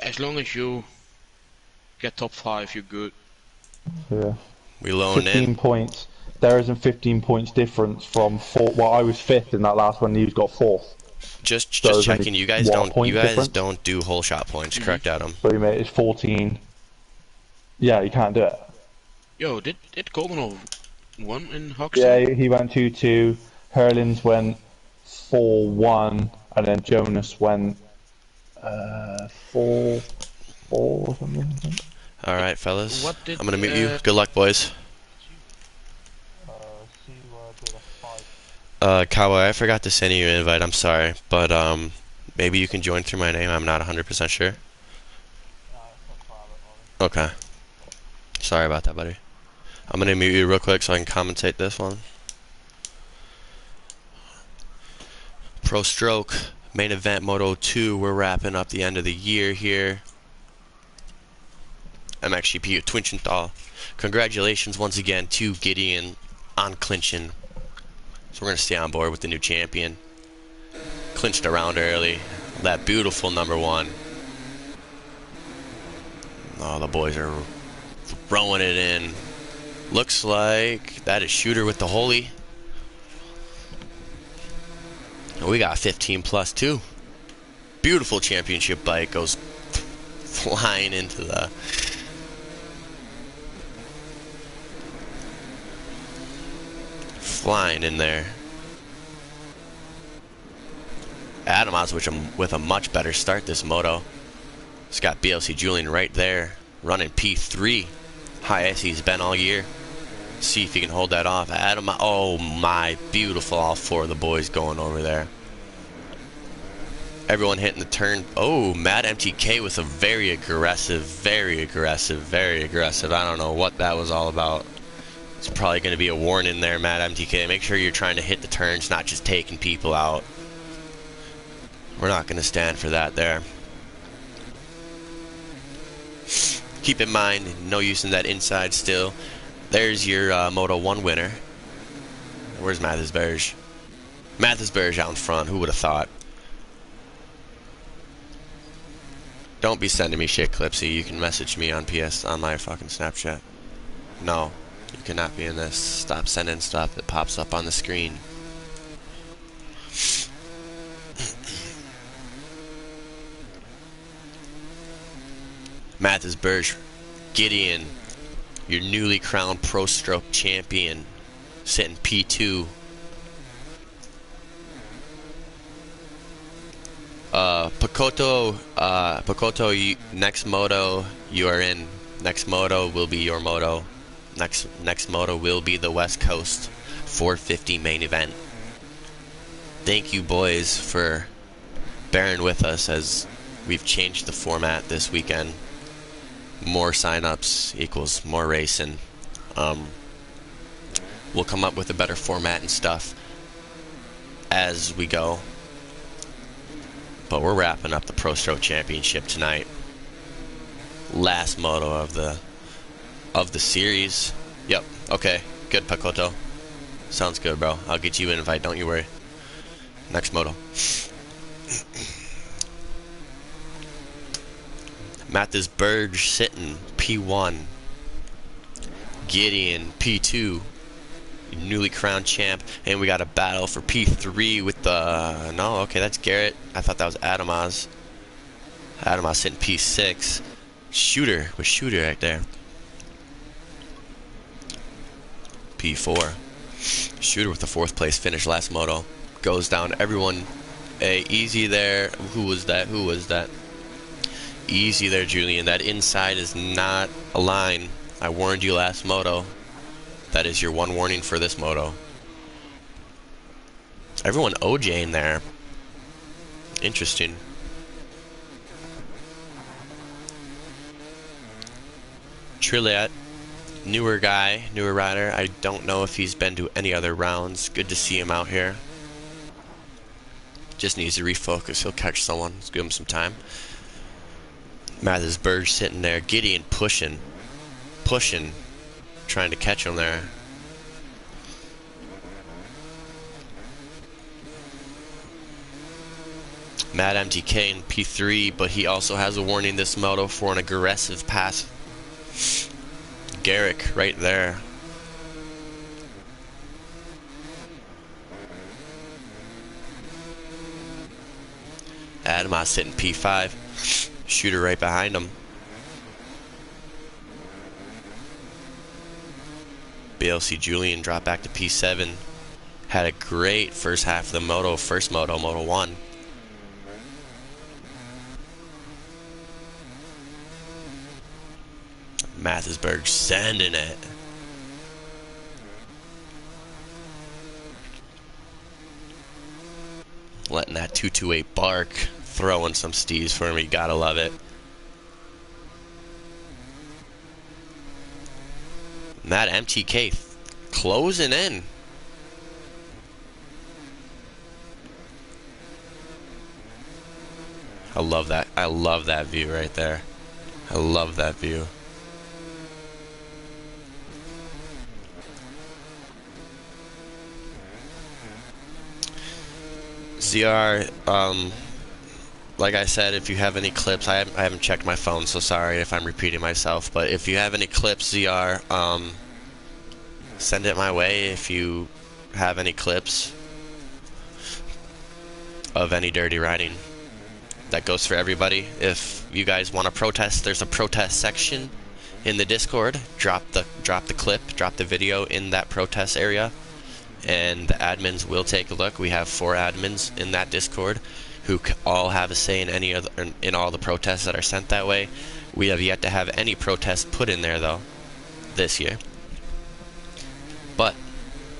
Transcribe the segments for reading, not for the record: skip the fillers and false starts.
As long as you get top 5, you're good. Yeah. We loan 15 in. points. There isn't 15 points difference from four. Well, I was fifth in that last one. He's got fourth. Just So there's only checking. You guys what, a don't. You point guys difference. don't do whole shot points, correct, Adam? So he made it's 14. Yeah, you can't do it. Yo, did Goldenov won in Yeah, Hoxton? he went 2-2. Hurlins went 4-1, and then Jonas went 4-4 or something. I think. All right, fellas. What did I'm gonna mute you. Good luck, boys. Cowboy, I forgot to send you an invite. I'm sorry, but maybe you can join through my name. I'm not 100% sure. Okay. Sorry about that, buddy. I'm gonna mute you real quick so I can commentate this one. Pro Stroke, main event Moto2. We're wrapping up the end of the year here. MXGP 21. Congratulations once again to Gideon on clinching. So we're gonna stay on board with the new champion. Clinched around early. That beautiful #1. Oh, the boys are throwing it in. Looks like that is Shooter with the holy. And we got 15 plus 2. Beautiful championship bike goes flying into the flying in there. Adamaz with a much better start this moto. It's got BLC Julian right there, running P3. Highest he's been all year. See if he can hold that off. Adam, oh my, beautiful, all 4 of the boys going over there. Everyone hitting the turn. Oh, Mad MTK with a very aggressive. I don't know what that was all about. It's probably going to be a warning there, Mad MTK. Make sure you're trying to hit the turns, not just taking people out. We're not going to stand for that there. Keep in mind, no use in that inside still. There's your Moto1 winner. Where's Mathis Berge? Mathis Berge out in front. Who would have thought? Don't be sending me shit, Clipsy. You can message me on my fucking Snapchat. No, you cannot be in this. Stop sending stuff that pops up on the screen. Mathis Berge, Gideon, your newly crowned Pro Stroke champion, sitting P2. Pakoto, next moto you are in. Next moto will be your moto. Next moto will be the West Coast 450 main event. Thank you, boys, for bearing with us as we've changed the format this weekend. More signups equals more racing. We'll come up with a better format and stuff as we go. But we're wrapping up the Pro Stroke Championship tonight. Last moto of the series. Yep. Okay. Good, Pakoto. Sounds good, bro. I'll get you an invite. Don't you worry. Next moto. Mathis Berge sitting P1. Gideon P2. Newly crowned champ, and we got a battle for P3 with the no, okay, that's Garrett. I thought that was Adamaz. Adamaz sitting P6. Shooter with Shooter right there. P4. Shooter with the 4th place finish last moto. Goes down. Everyone, easy there. Who was that? Easy there, Julian. That inside is not a line. I warned you last moto. That is your one warning for this moto. Everyone OJing there. Interesting. Trilliat, newer guy, newer rider. I don't know if he's been to any other rounds. Good to see him out here. Just needs to refocus. He'll catch someone. Let's give him some time. Mathis Berge sitting there. Gideon pushing. Trying to catch him there. Mad MTK in P3, but he also has a warning this moto for an aggressive pass. Garrick right there. Adamas sitting P5. Shooter right behind him. BLC Julian dropped back to P7. Had a great first half of the moto, first moto, Moto 1. Mathisberg sending it. Letting that 228 bark, throwing some stees for me, gotta love it. And that MTK closing in. I love that. I love that view right there. I love that view. ZR, like I said, if you have any clips, I haven't checked my phone, so sorry if I'm repeating myself, but if you have any clips, ZR, send it my way if you have any clips of any dirty riding. That goes for everybody. If you guys want to protest, there's a protest section in the Discord. Drop the clip, drop the video in that protest area, and the admins will take a look. We have 4 admins in that Discord who all have a say in all the protests that are sent that way. We have yet to have any protests put in there though this year. But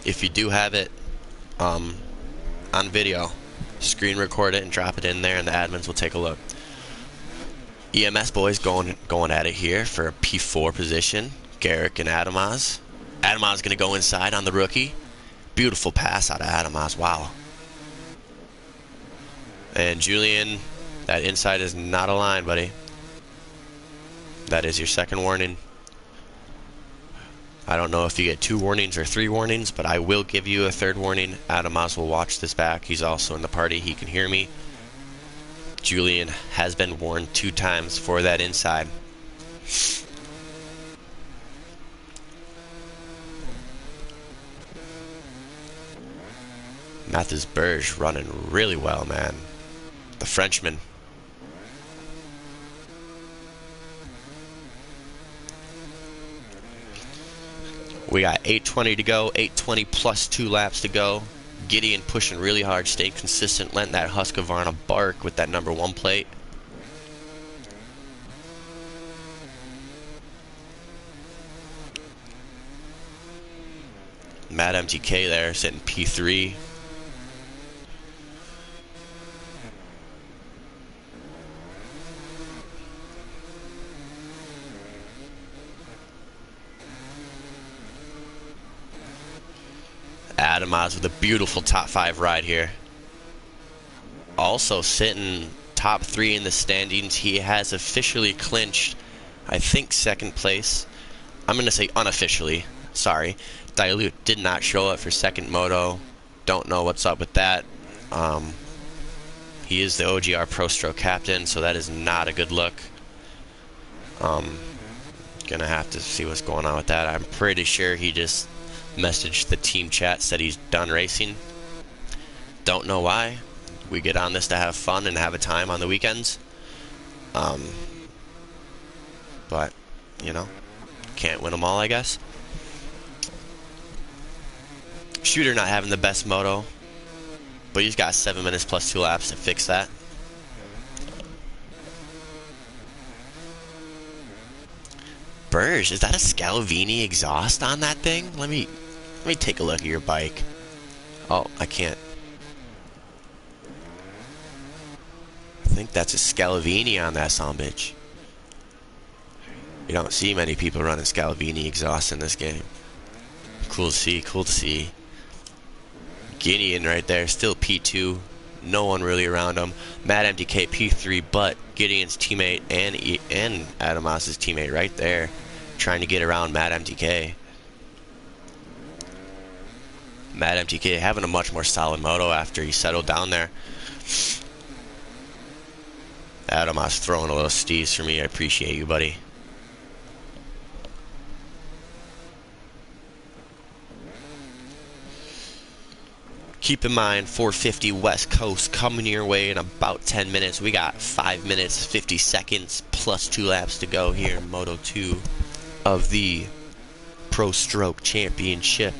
if you do have it on video, screen record it and drop it in there, and the admins will take a look. EMS boys going at it here for a P4 position. Garrick and Adamas. Adamas gonna go inside on the rookie. Beautiful pass out of Adamas. Wow. And Julian, that inside is not a line, buddy. That is your second warning. I don't know if you get 2 warnings or 3 warnings, but I will give you a 3rd warning. Adamas will watch this back. He's also in the party. He can hear me. Julian has been warned 2 times for that inside. Mathisberg running really well, man. The Frenchman. We got 8:20 to go, 8:20 plus 2 laps to go. Gideon pushing really hard, staying consistent, letting that Husqvarna bark with that #1 plate. Mad MTK there, sitting P3. Adamas with a beautiful top 5 ride here. Also sitting top 3 in the standings. He has officially clinched, I think, 2nd place. I'm going to say unofficially. Sorry. Dilute did not show up for 2nd moto. Don't know what's up with that. He is the OGR Pro Stroke captain, so that is not a good look. Gonna have to see what's going on with that. I'm pretty sure he just messaged the team chat, said he's done racing. Don't know why. We get on this to have fun and have a time on the weekends. But, you know, can't win them all, I guess. Shooter not having the best moto, but he's got 7 minutes plus 2 laps to fix that. Burge, is that a Scalvini exhaust on that thing? Let me take a look at your bike. Oh, I can't. I think that's a Scalvini on that bitch. You don't see many people running Scalvini exhaust in this game. Cool to see, cool to see. Gideon right there, still P2. No one really around him. Mad MTK P3, but Gideon's teammate and Adamas' teammate right there, trying to get around Mad MTK. Mad MTK having a much more solid moto after he settled down there. Adam's throwing a little steez for me. I appreciate you, buddy. Keep in mind, 450 West Coast coming your way in about 10 minutes. We got 5 minutes, 50 seconds, plus 2 laps to go here in Moto2 of the Pro Stroke Championship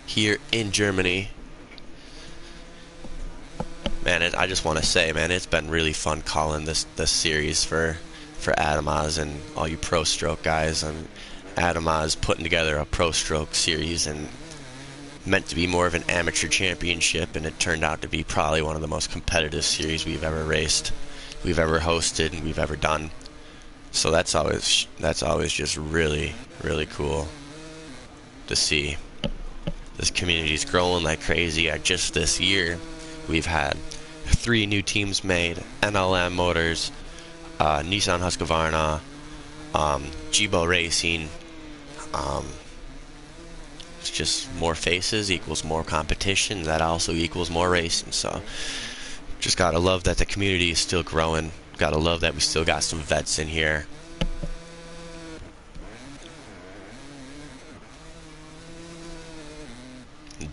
here in Germany. Man, I just want to say, man, it's been really fun calling this series for Adamaz and all you Pro Stroke guys. And Adamaz putting together a Pro Stroke series and meant to be more of an amateur championship, and it turned out to be probably one of the most competitive series we've ever raced, we've ever hosted, and we've ever done. So that's always just really, really cool to see. This community's growing like crazy. Just this year, we've had 3 new teams made: NLM Motors, Nissan Husqvarna, Jibo Racing. It's just more faces equals more competition. That also equals more racing. So just gotta love that the community is still growing. Gotta love that we still got some vets in here.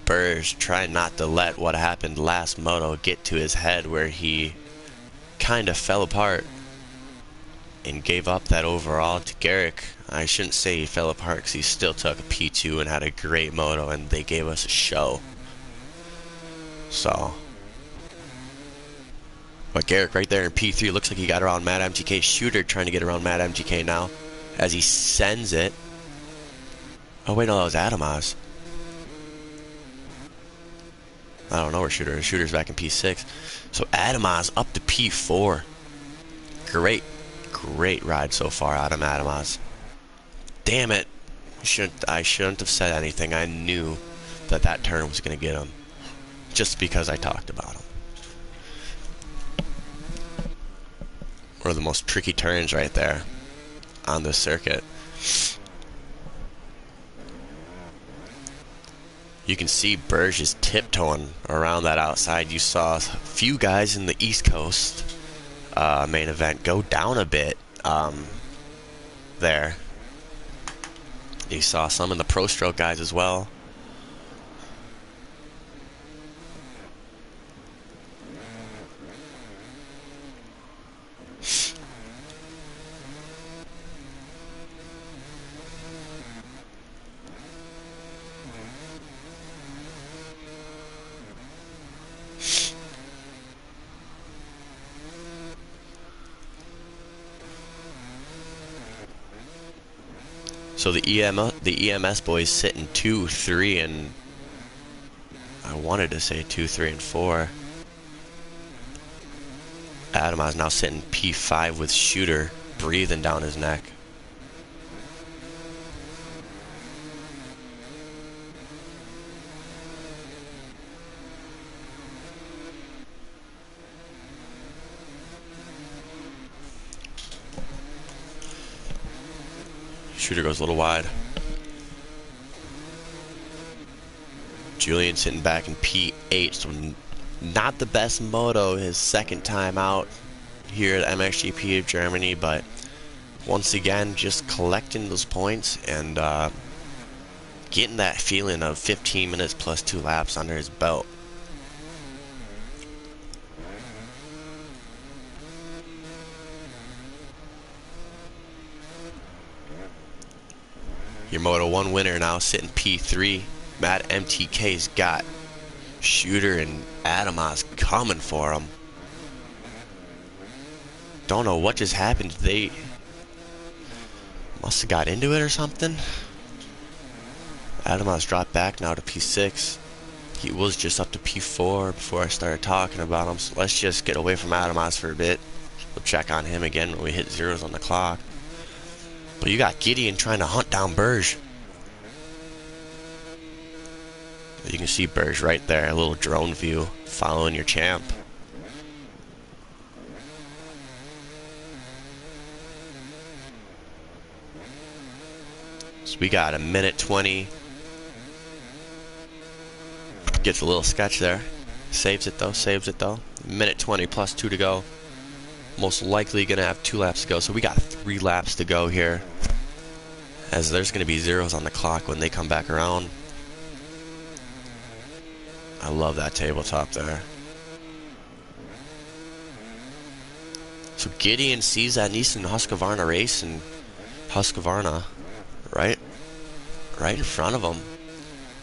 Burge trying not to let what happened last moto get to his head, where he kind of fell apart and gave up that overall to Garrick. I shouldn't say he fell apart, because he still took a P2 and had a great moto, and they gave us a show. So, but Garrick right there in P3 looks like he got around Mad MTK. Shooter trying to get around Mad MTK now as he sends it. Oh wait, no, that was Adamaz. I don't know where Shooter is. Shooter's back in P6. So Adamaz up to P4. Great ride so far out of Adamaz. Damn it. I shouldn't have said anything. I knew that turn was going to get him, just because I talked about him. One of the most tricky turns right there on this circuit. You can see Burge is tiptoeing around that outside. You saw a few guys in the East Coast main event go down a bit there. You saw some in the Pro Stroke guys as well. So the EMS boys sitting 2, 3, and I wanted to say 2, 3, and 4. Adamaz now sitting P5 with Shooter breathing down his neck. Shooter goes a little wide. Julian sitting back in P8, so not the best moto his second time out here at MXGP of Germany, but once again just collecting those points and getting that feeling of 15 minutes plus 2 laps under his belt. Your Moto1 winner now sitting P3. Matt MTK's got Shooter and Adamaz coming for him. Don't know what just happened. They must have got into it or something. Adamaz dropped back now to P6. He was just up to P4 before I started talking about him. So let's just get away from Adamaz for a bit. We'll check on him again when we hit zeros on the clock. But you got Gideon trying to hunt down Burge. You can see Burge right there, a little drone view, following your champ. So we got a minute 20. Gets a little sketch there. Saves it though, Minute 20 plus 2 to go. most likely going to have 2 laps to go. So we got 3 laps to go here, as there's going to be zeros on the clock when they come back around. I love that tabletop there. So Gideon sees that Nissan Husqvarna race, and Husqvarna right in front of him,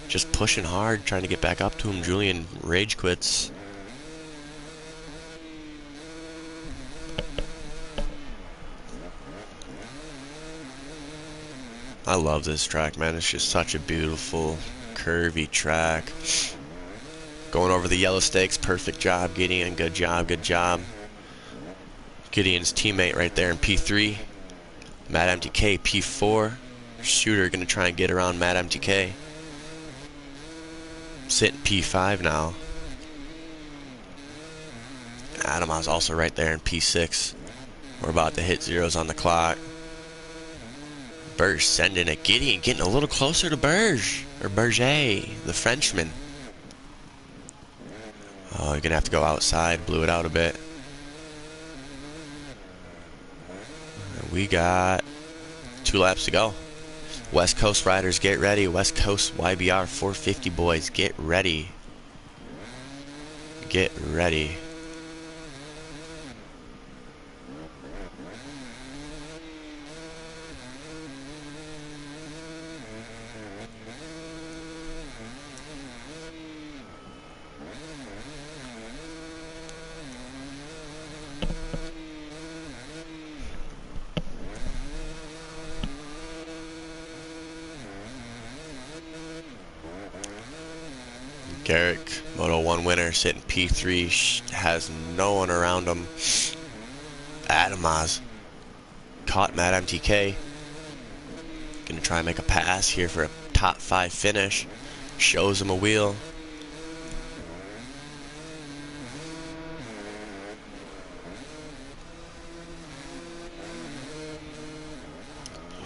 just pushing hard, trying to get back up to him. Julian rage quits. I love this track, man. It's just such a beautiful, curvy track. Going over the yellow stakes, perfect job, Gideon. Good job, good job. Gideon's teammate right there in P3. Matt MTK, P4. Shooter gonna try and get around Matt MTK. Sitting P5 now. Adam's also right there in P6. We're about to hit zeros on the clock. Berge sending it. Gideon getting a little closer to Berge. Or Berger, the Frenchman. Oh, you're gonna have to go outside. Blew it out a bit. We got 2 laps to go. West Coast riders, get ready. West Coast YBR 450 boys, get ready. Get ready. Garrick, Moto1 winner, sitting P3, has no one around him. Adamaz caught Matt MTK. Gonna try and make a pass here for a top 5 finish. Shows him a wheel.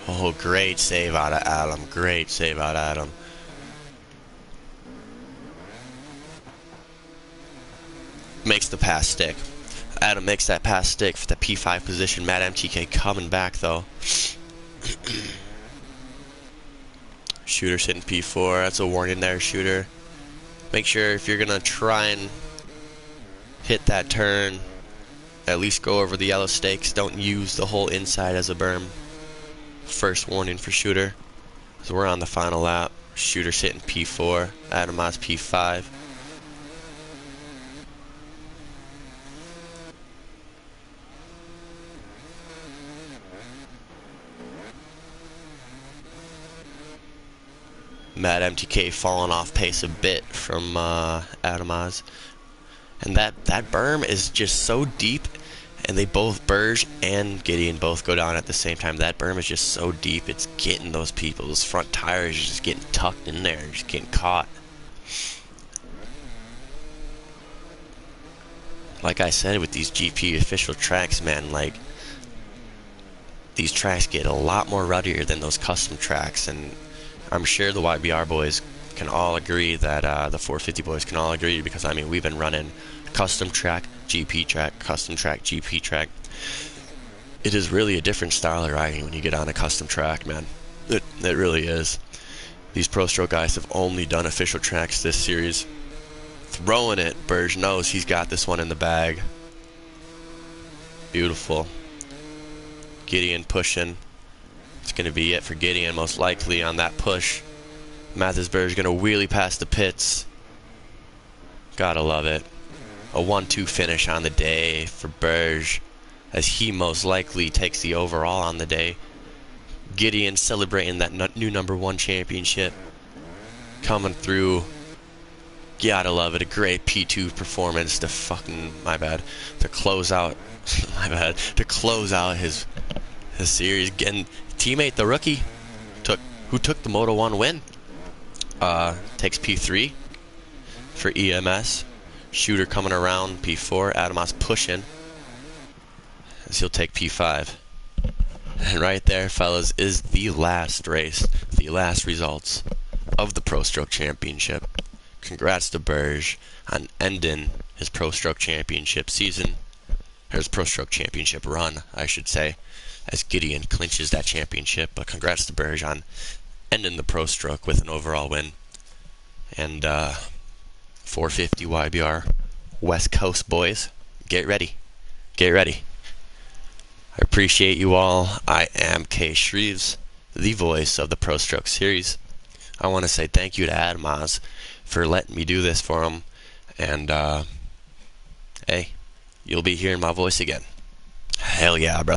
Oh, great save out of Adam. Great save out of Adam. Makes the pass stick. Adam makes that pass stick for the P5 position. Matt MTK coming back though. Shooter sitting P4. That's a warning there, Shooter. Make sure if you're gonna try and hit that turn, at least go over the yellow stakes. Don't use the whole inside as a berm. First warning for Shooter. So we're on the final lap. Shooter sitting P4. Adamaz P5. Matt MTK falling off pace a bit from Adamaz. And that berm is just so deep, and they both, Berge and Gideon, both go down at the same time. That berm is just so deep, it's getting those people. Those front tires are just getting tucked in there, just getting caught. Like I said, with these GP official tracks, man, like, these tracks get a lot more ruddier than those custom tracks, and I'm sure the YBR boys can all agree that the 450 boys can all agree, because I mean, we've been running custom track, GP track, custom track, GP track. It is really a different style of riding when you get on a custom track, man. It really is. These Pro Stroke guys have only done official tracks this series. Throwing it, Berge knows he's got this one in the bag. Beautiful. Gideon pushing. It's going to be it for Gideon, most likely, on that push. Mathis Berge going to wheelie past the pits. Gotta love it. A 1-2 finish on the day for Berge, as he most likely takes the overall on the day. Gideon celebrating that new #1 championship. Coming through. Gotta love it. A great P2 performance to to close out to close out his series. Getting teammate, the rookie, who took the Moto1 win, takes P3 for EMS. Shooter coming around P4. Adamaz pushing, as he'll take P5. And right there, fellas, is the last race, the last results of the Pro Stroke Championship. Congrats to Berge on ending his Pro Stroke Championship season. or his Pro Stroke Championship run, I should say, as Gideon clinches that championship. But congrats to Burge on ending the Pro Stroke with an overall win. And 450 YBR West Coast boys, get ready. Get ready. I appreciate you all. I am Kay Shreves, the voice of the Pro Stroke series. I want to say thank you to Adamaz for letting me do this for him. And, hey, you'll be hearing my voice again. Hell yeah, bro.